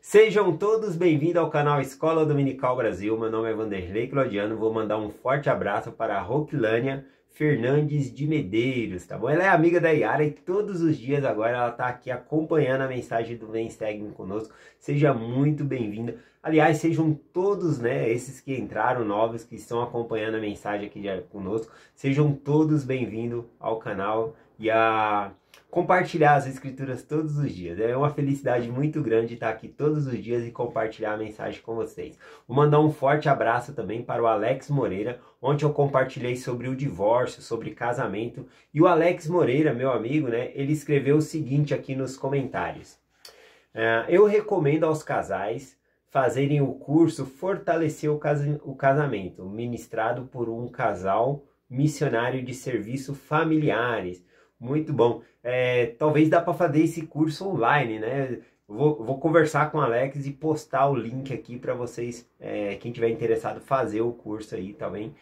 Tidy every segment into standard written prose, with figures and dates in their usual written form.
Sejam todos bem-vindos ao canal Escola Dominical Brasil. Meu nome é Vanderlei Claudiano. Vou mandar um forte abraço para a Roquilânia Fernandes de Medeiros, tá bom? Ela é amiga da Yara e todos os dias agora ela tá aqui acompanhando a mensagem do Vem Segue conosco. Seja muito bem-vinda. Aliás, sejam todos, esses que entraram novos, que estão acompanhando a mensagem aqui conosco, sejam todos bem-vindos ao canal e a compartilhar as escrituras todos os dias. É uma felicidade muito grande estar aqui todos os dias e compartilhar a mensagem com vocês. Vou mandar um forte abraço também para o Alex Moreira, onde eu compartilhei sobre o divórcio, sobre casamento. E o Alex Moreira, meu amigo, ele escreveu o seguinte aqui nos comentários. Eu recomendo aos casais fazerem o curso Fortalecer o Casamento, ministrado por um casal missionário de serviço familiares. Muito bom. Talvez dá para fazer esse curso online, né? Vou conversar com o Alex e postar o link aqui para vocês, quem tiver interessado, fazer o curso aí também.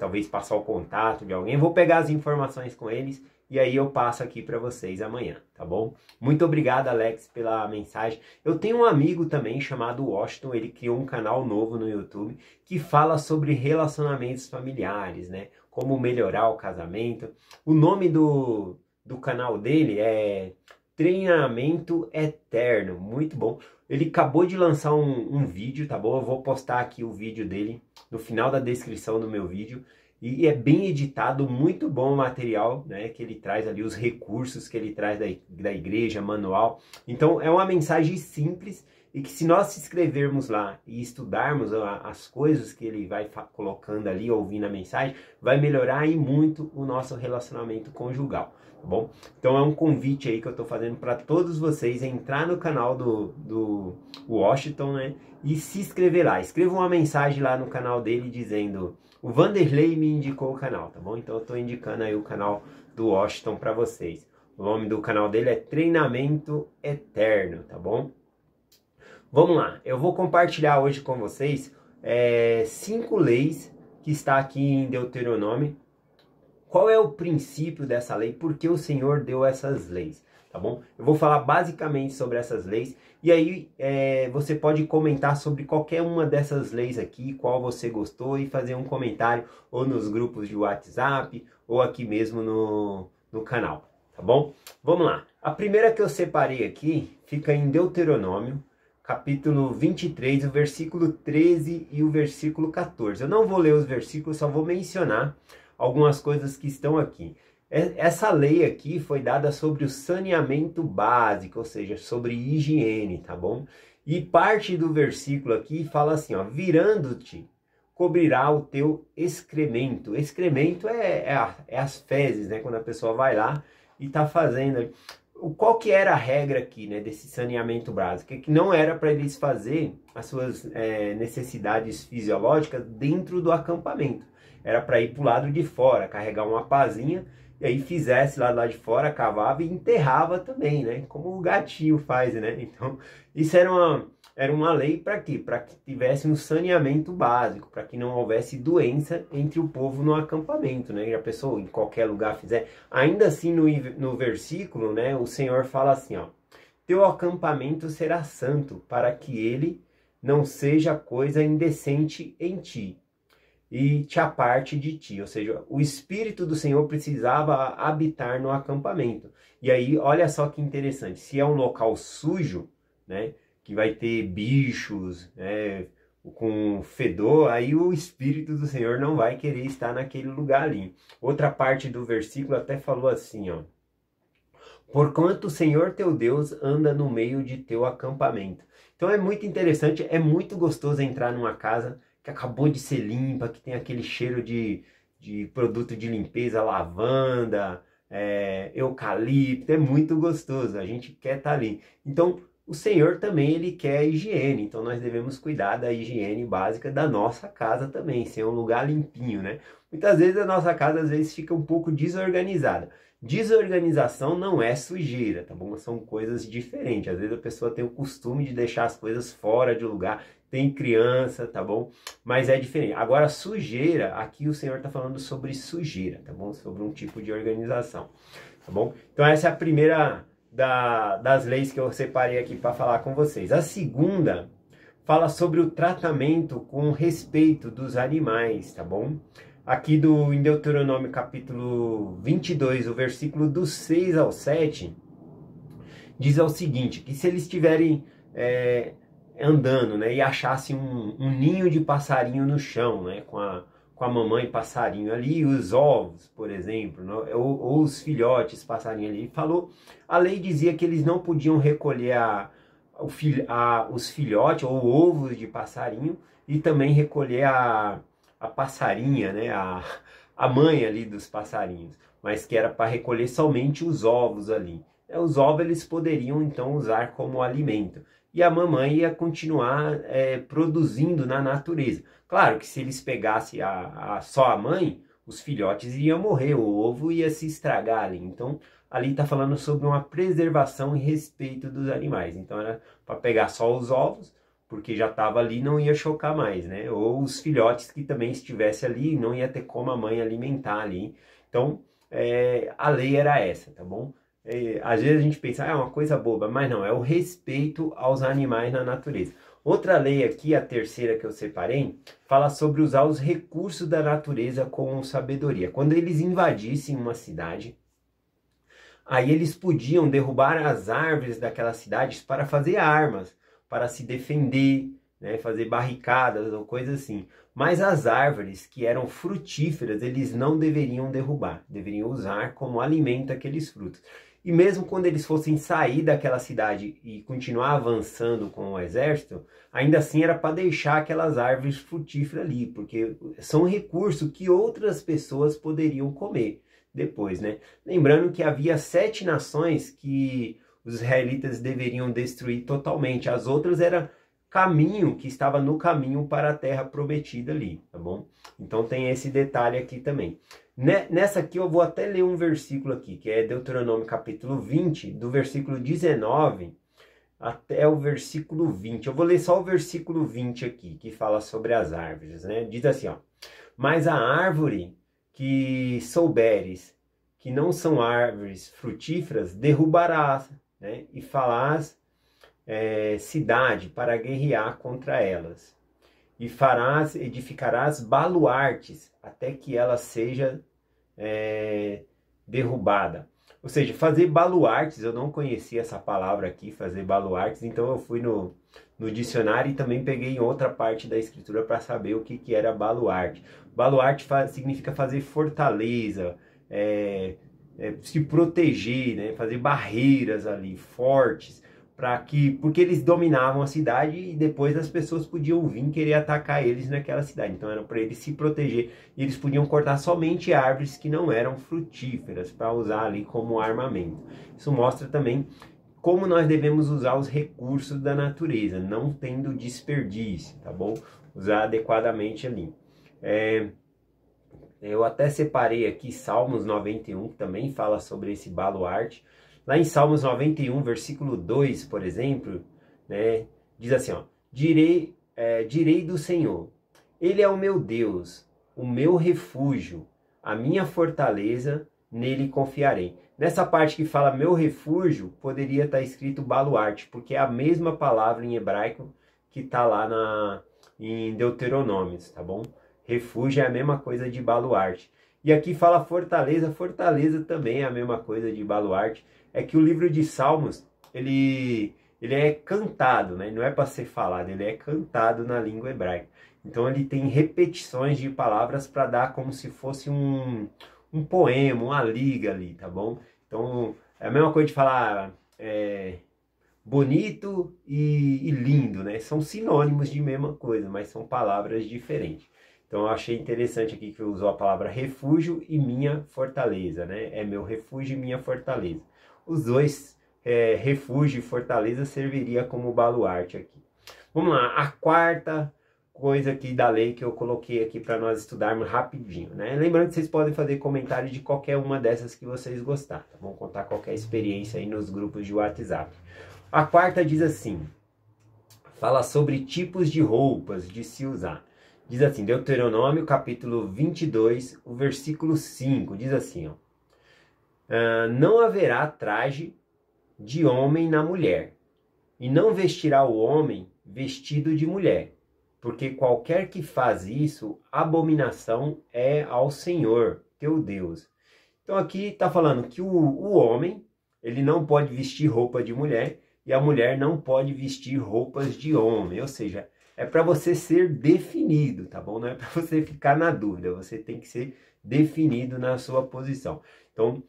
Talvez passar o contato de alguém. Vou pegar as informações com eles e aí eu passo aqui para vocês amanhã, tá bom? Muito obrigado, Alex, pela mensagem. Eu tenho um amigo também chamado Washington, ele criou um canal novo no YouTube que fala sobre relacionamentos familiares, né? Como melhorar o casamento. O nome do canal dele é Treinamento Eterno, muito bom. Ele acabou de lançar um vídeo, tá bom? Eu vou postar aqui o vídeo dele no final da descrição do meu vídeo. E é bem editado, muito bom o material, né? Que ele traz ali, os recursos que ele traz da igreja, manual. Então é uma mensagem simples e que se nós se inscrevermos lá e estudarmos as coisas que ele vai colocando ali, ouvindo a mensagem, vai melhorar e muito o nosso relacionamento conjugal, tá bom? Então é um convite aí que eu tô fazendo para todos vocês entrar no canal do Washington, né? E se inscrever lá. Escreva uma mensagem lá no canal dele dizendo: o Vanderlei me indicou o canal, tá bom? Então eu tô indicando aí o canal do Washington para vocês. O nome do canal dele é Treinamento Eterno, tá bom? Vamos lá, eu vou compartilhar hoje com vocês 5 leis que está aqui em Deuteronômio. Qual é o princípio dessa lei? Por que o Senhor deu essas leis? Tá bom? Eu vou falar basicamente sobre essas leis e aí você pode comentar sobre qualquer uma dessas leis aqui, qual você gostou, e fazer um comentário ou nos grupos de WhatsApp ou aqui mesmo no canal, tá bom? Vamos lá. A primeira que eu separei aqui fica em Deuteronômio, capítulo 23, o versículo 13 e o versículo 14. Eu não vou ler os versículos, só vou mencionar algumas coisas que estão aqui. Essa lei aqui foi dada sobre o saneamento básico, ou seja, sobre higiene, tá bom? E parte do versículo aqui fala assim, ó: virando-te, cobrirá o teu excremento. Excremento é as fezes, né? Quando a pessoa vai lá e tá fazendo. Qual que era a regra aqui, né, desse saneamento básico? Que não era para eles fazer as suas necessidades fisiológicas dentro do acampamento. Era para ir para o lado de fora, carregar uma pazinha, e aí fizesse lá de fora, cavava e enterrava também, né? Como o gatinho faz, né? Então, isso era uma lei para quê? Para que tivesse um saneamento básico, para que não houvesse doença entre o povo no acampamento, né? E a pessoa em qualquer lugar fizer. Ainda assim, no versículo, né, o Senhor fala assim, ó: teu acampamento será santo, para que ele não seja coisa indecente em ti e te aparte de ti. Ou seja, o Espírito do Senhor precisava habitar no acampamento. E aí, olha só que interessante, se é um local sujo, né, que vai ter bichos, com fedor, aí o Espírito do Senhor não vai querer estar naquele lugar ali. Outra parte do versículo até falou assim, ó: porquanto o Senhor teu Deus anda no meio de teu acampamento. Então é muito interessante, é muito gostoso entrar numa casa que acabou de ser limpa, que tem aquele cheiro de produto de limpeza, lavanda, eucalipto, é muito gostoso, a gente quer estar ali. Então o Senhor também, ele quer a higiene, então nós devemos cuidar da higiene básica da nossa casa também, ser um lugar limpinho, né? Muitas vezes a nossa casa às vezes fica um pouco desorganizada. Desorganização não é sujeira, tá bom? São coisas diferentes. Às vezes a pessoa tem o costume de deixar as coisas fora de lugar, tem criança, tá bom? Mas é diferente. Agora, sujeira, aqui o Senhor está falando sobre sujeira, tá bom? Sobre um tipo de organização, tá bom? Então essa é a primeira das leis que eu separei aqui para falar com vocês. A segunda fala sobre o tratamento com respeito dos animais, tá bom? Aqui em Deuteronômio capítulo 22, o versículo do 6 ao 7, diz o seguinte, que se eles estiverem andando, né, e achassem um ninho de passarinho no chão, né, com a mamãe passarinho ali, os ovos, por exemplo, né, ou os filhotes passarinho ali, a lei dizia que eles não podiam recolher os filhotes ou ovos de passarinho e também recolher a passarinha, né, a mãe ali dos passarinhos, mas que era para recolher somente os ovos ali. Os ovos eles poderiam então usar como alimento e a mamãe ia continuar produzindo na natureza. Claro que se eles pegassem só a mãe, os filhotes iam morrer, o ovo ia se estragar ali. Então ali está falando sobre uma preservação e respeito dos animais. Então era para pegar só os ovos, porque já estava ali, não ia chocar mais, né? Ou os filhotes que também estivessem ali, não ia ter como a mãe alimentar ali. Então a lei era essa, tá bom? Às vezes a gente pensa, é uma coisa boba, mas não, é o respeito aos animais na natureza. Outra lei aqui, a terceira que eu separei, fala sobre usar os recursos da natureza com sabedoria. Quando eles invadissem uma cidade, aí eles podiam derrubar as árvores daquelas cidades para fazer armas, para se defender, né, fazer barricadas ou coisas assim. Mas as árvores que eram frutíferas, eles não deveriam derrubar, deveriam usar como alimento aqueles frutos. E mesmo quando eles fossem sair daquela cidade e continuar avançando com o exército, ainda assim era para deixar aquelas árvores frutíferas ali, porque são recursos que outras pessoas poderiam comer depois, né? Lembrando que havia 7 nações que os israelitas deveriam destruir totalmente, as outras eram caminho que estava no caminho para a terra prometida ali, tá bom? Então tem esse detalhe aqui também. Nessa aqui eu vou até ler um versículo aqui, que é Deuteronômio capítulo 20, do versículo 19 até o versículo 20. Eu vou ler só o versículo 20 aqui, que fala sobre as árvores, né? Diz assim, ó: mas a árvore que souberes que não são árvores frutíferas, derrubarás, né? E farás cidade para guerrear contra elas. E edificarás baluartes até que ela seja derrubada. Ou seja, fazer baluartes, eu não conhecia essa palavra aqui, fazer baluartes, então eu fui no dicionário e também peguei em outra parte da escritura para saber o que era baluarte. Baluarte significa fazer fortaleza, se proteger, né? Fazer barreiras ali, fortes, porque eles dominavam a cidade e depois as pessoas podiam vir querer atacar eles naquela cidade. Então era para eles se proteger e eles podiam cortar somente árvores que não eram frutíferas para usar ali como armamento. Isso mostra também como nós devemos usar os recursos da natureza, não tendo desperdício, tá bom? Usar adequadamente ali. Eu até separei aqui Salmos 91, que também fala sobre esse baluarte. Lá em Salmos 91, versículo 2, por exemplo, né, diz assim, ó: direi do Senhor, Ele é o meu Deus, o meu refúgio, a minha fortaleza, nele confiarei. Nessa parte que fala meu refúgio, poderia estar escrito baluarte, porque é a mesma palavra em hebraico que está lá em Deuteronômios, tá bom? Refúgio é a mesma coisa de baluarte. E aqui fala fortaleza, fortaleza também é a mesma coisa de baluarte. É que o livro de Salmos, ele é cantado, né? Não é para ser falado, ele é cantado na língua hebraica. Então ele tem repetições de palavras para dar como se fosse um poema, uma liga ali, tá bom? Então é a mesma coisa de falar bonito e lindo, né? São sinônimos de mesma coisa, mas são palavras diferentes. Então eu achei interessante aqui que usou a palavra refúgio e minha fortaleza, né? É meu refúgio e minha fortaleza. Os dois, refúgio e fortaleza, serviria como baluarte aqui. Vamos lá, a quarta coisa aqui da lei que eu coloquei aqui para nós estudarmos rapidinho, né? Lembrando que vocês podem fazer comentário de qualquer uma dessas que vocês gostarem, tá? Vamos contar qualquer experiência aí nos grupos de WhatsApp. A quarta diz assim, fala sobre tipos de roupas de se usar. Diz assim, Deuteronômio capítulo 22, o versículo 5, diz assim, ó: não haverá traje de homem na mulher, e não vestirá o homem vestido de mulher, porque qualquer que faz isso, abominação é ao Senhor, teu Deus. Então aqui está falando que o homem, ele não pode vestir roupa de mulher, e a mulher não pode vestir roupas de homem, ou seja, é para você ser definido, tá bom? Não é para você ficar na dúvida, você tem que ser definido na sua posição. Então,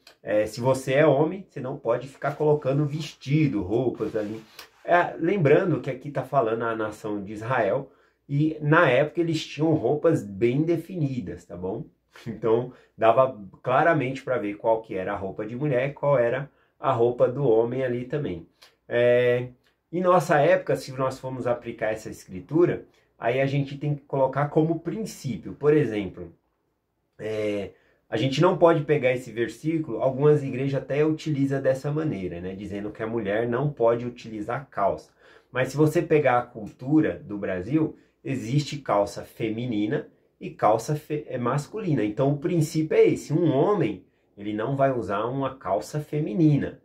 se você é homem, você não pode ficar colocando vestido, roupas ali. Lembrando que aqui está falando a nação de Israel, e na época eles tinham roupas bem definidas, tá bom? Então, dava claramente para ver qual que era a roupa de mulher e qual era a roupa do homem ali também. Em nossa época, se nós formos aplicar essa escritura, aí a gente tem que colocar como princípio. Por exemplo, a gente não pode pegar esse versículo, algumas igrejas até utilizam dessa maneira, né? Dizendo que a mulher não pode utilizar calça. Mas se você pegar a cultura do Brasil, existe calça feminina e calça masculina. Então o princípio é esse, um homem, ele não vai usar uma calça feminina.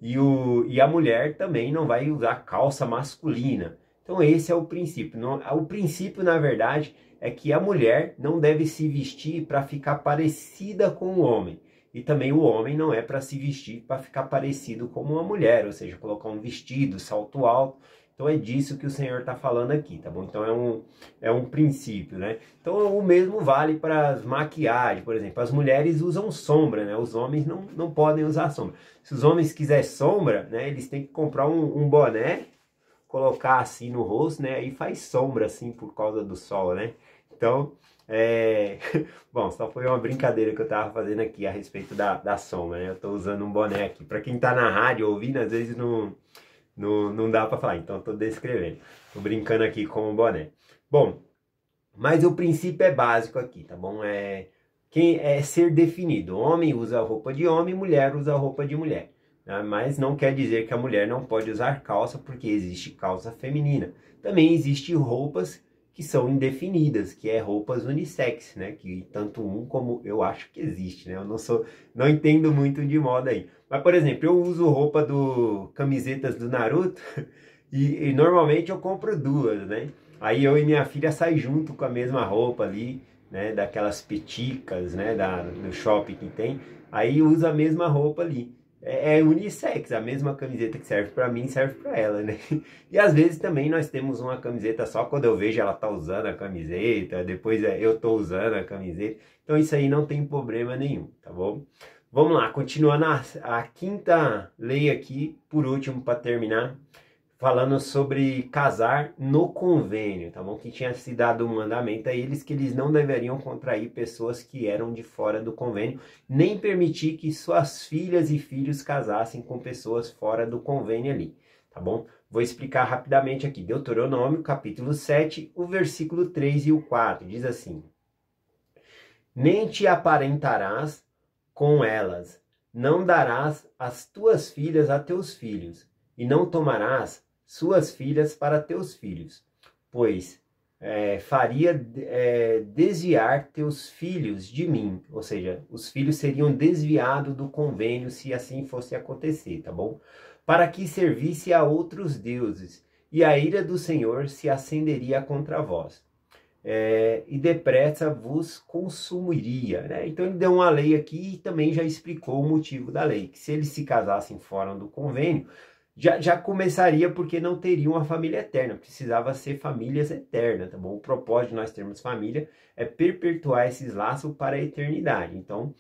E a mulher também não vai usar calça masculina. Então esse é o princípio. O princípio, na verdade, é que a mulher não deve se vestir para ficar parecida com o homem. E também o homem não é para se vestir para ficar parecido com uma mulher, ou seja, colocar um vestido, salto alto. Então é disso que o Senhor está falando aqui, tá bom? Então é um princípio, né? Então o mesmo vale para as maquiagens, por exemplo. As mulheres usam sombra, né? Os homens não podem usar sombra. Se os homens quiserem sombra, né? Eles têm que comprar um boné, colocar assim no rosto, né? Aí faz sombra assim por causa do sol, né? Então, bom, só foi uma brincadeira que eu tava fazendo aqui a respeito da sombra, né? Eu tô usando um boné aqui. Para quem tá na rádio ouvindo, às vezes não dá para falar, então eu tô descrevendo. Tô brincando aqui com o boné. Bom, mas o princípio é básico aqui, tá bom? Quem é ser definido. Homem usa roupa de homem, mulher usa roupa de mulher. Né? Mas não quer dizer que a mulher não pode usar calça, porque existe calça feminina. Também existem roupas que são indefinidas, que é roupas unissex, né? Que tanto um como eu acho que existe, né? Eu não entendo muito de moda aí. Mas, por exemplo, eu uso roupa camisetas do Naruto e normalmente eu compro duas, né? Aí eu e minha filha saem junto com a mesma roupa ali, né? Daquelas peticas, né? Do shopping que tem. Aí usa a mesma roupa ali. É unissex, a mesma camiseta que serve para mim serve para ela, né? E às vezes também nós temos uma camiseta só quando eu vejo ela tá usando a camiseta, depois eu tô usando a camiseta. Então isso aí não tem problema nenhum, tá bom? Vamos lá, continuando a quinta lei aqui, por último, para terminar, falando sobre casar no convênio, tá bom? Que tinha se dado um mandamento a eles que eles não deveriam contrair pessoas que eram de fora do convênio, nem permitir que suas filhas e filhos casassem com pessoas fora do convênio ali, tá bom? Vou explicar rapidamente aqui. Deuteronômio, capítulo 7, o versículo 3 e o 4, diz assim: nem te aparentarás com elas, não darás as tuas filhas a teus filhos, e não tomarás suas filhas para teus filhos, pois faria desviar teus filhos de mim, ou seja, os filhos seriam desviados do convênio se assim fosse acontecer, tá bom? Para que servisse a outros deuses, e a ira do Senhor se acenderia contra vós. E depressa vos consumiria, né? Então ele deu uma lei aqui e também já explicou o motivo da lei, que se eles se casassem fora do convênio, já começaria porque não teriam uma família eterna, precisava ser famílias eternas, tá bom? O propósito de nós termos família é perpetuar esses laços para a eternidade. Então,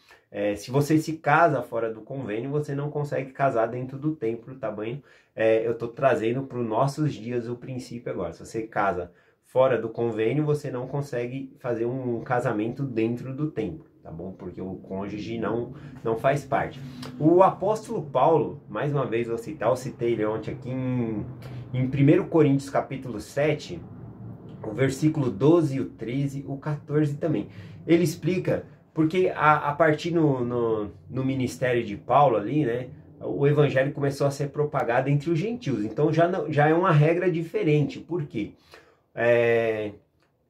se você se casa fora do convênio, você não consegue casar dentro do templo, tá bom? Eu estou trazendo para os nossos dias o princípio agora. Se você casa fora do convênio, você não consegue fazer um casamento dentro do templo, tá bom? Porque o cônjuge não faz parte. O apóstolo Paulo, mais uma vez vou citar, eu citei ele ontem aqui em 1 Coríntios capítulo 7, o versículo 12, o 13, o 14 também. Ele explica, porque a partir no ministério de Paulo ali, né, o evangelho começou a ser propagado entre os gentios, então já é uma regra diferente. Por quê?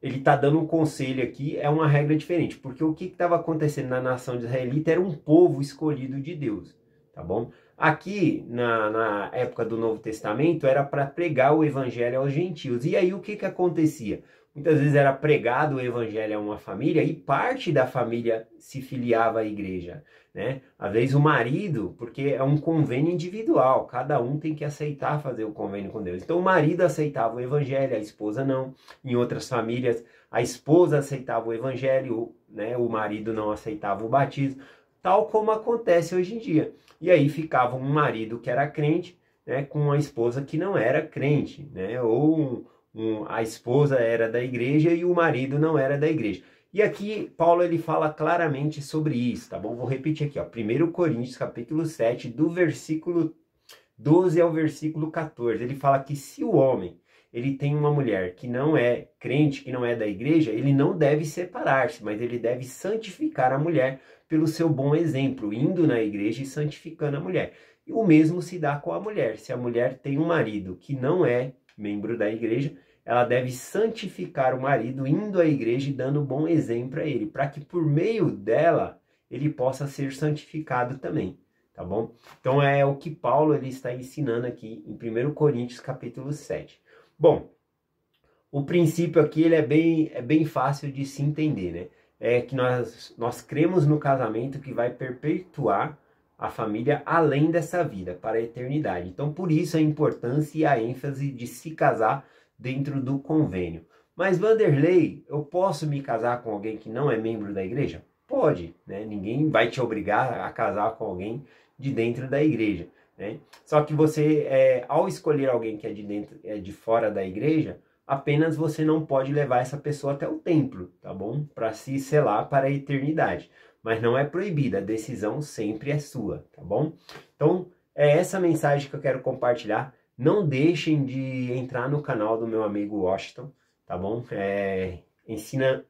Ele está dando um conselho aqui, é uma regra diferente, porque o que estava acontecendo na nação de israelita era um povo escolhido de Deus, tá bom? Aqui, na época do Novo Testamento, era para pregar o evangelho aos gentios. E aí o que acontecia? Muitas vezes era pregado o evangelho a uma família e parte da família se filiava à igreja, né? Às vezes o marido, porque é um convênio individual, cada um tem que aceitar fazer o convênio com Deus. Então o marido aceitava o evangelho, a esposa não. Em outras famílias, a esposa aceitava o evangelho, né? O marido não aceitava o batismo, tal como acontece hoje em dia. E aí ficava um marido que era crente, né, com uma esposa que não era crente, né? Ou a esposa era da igreja e o marido não era da igreja. E aqui Paulo ele fala claramente sobre isso, tá bom? Vou repetir aqui, ó, 1 Coríntios capítulo 7, do versículo 12 ao versículo 14. Ele fala que se o homem ele tem uma mulher que não é crente, que não é da igreja, ele não deve separar-se, mas ele deve santificar a mulher pelo seu bom exemplo, indo na igreja e santificando a mulher. E o mesmo se dá com a mulher. Se a mulher tem um marido que não é membro da igreja, ela deve santificar o marido indo à igreja e dando bom exemplo a ele, para que por meio dela ele possa ser santificado também, tá bom? Então é o que Paulo ele está ensinando aqui em 1 Coríntios capítulo 7. Bom, o princípio aqui ele é bem fácil de se entender, né? É que nós cremos no casamento que vai perpetuar a família além dessa vida, para a eternidade. Então, por isso a importância e a ênfase de se casar dentro do convênio. Mas, Vanderlei, eu posso me casar com alguém que não é membro da igreja? Pode, né? Ninguém vai te obrigar a casar com alguém de dentro da igreja, né? Só que você, ao escolher alguém que é de fora da igreja, apenas você não pode levar essa pessoa até o templo, tá bom? Para se selar para a eternidade. Mas não é proibida, a decisão sempre é sua, tá bom? Então, é essa mensagem que eu quero compartilhar. Não deixem de entrar no canal do meu amigo Washington, tá bom?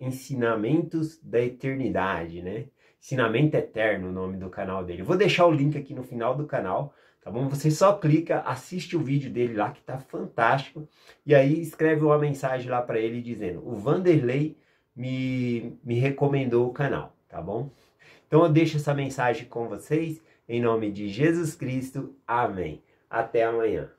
Ensinamentos da Eternidade, né? Ensinamento Eterno, o nome do canal dele. Eu vou deixar o link aqui no final do canal, tá bom? Você só clica, assiste o vídeo dele lá, que tá fantástico. E aí escreve uma mensagem lá para ele dizendo: o Vanderlei me recomendou o canal, tá bom? Então eu deixo essa mensagem com vocês, em nome de Jesus Cristo. Amém. Até amanhã.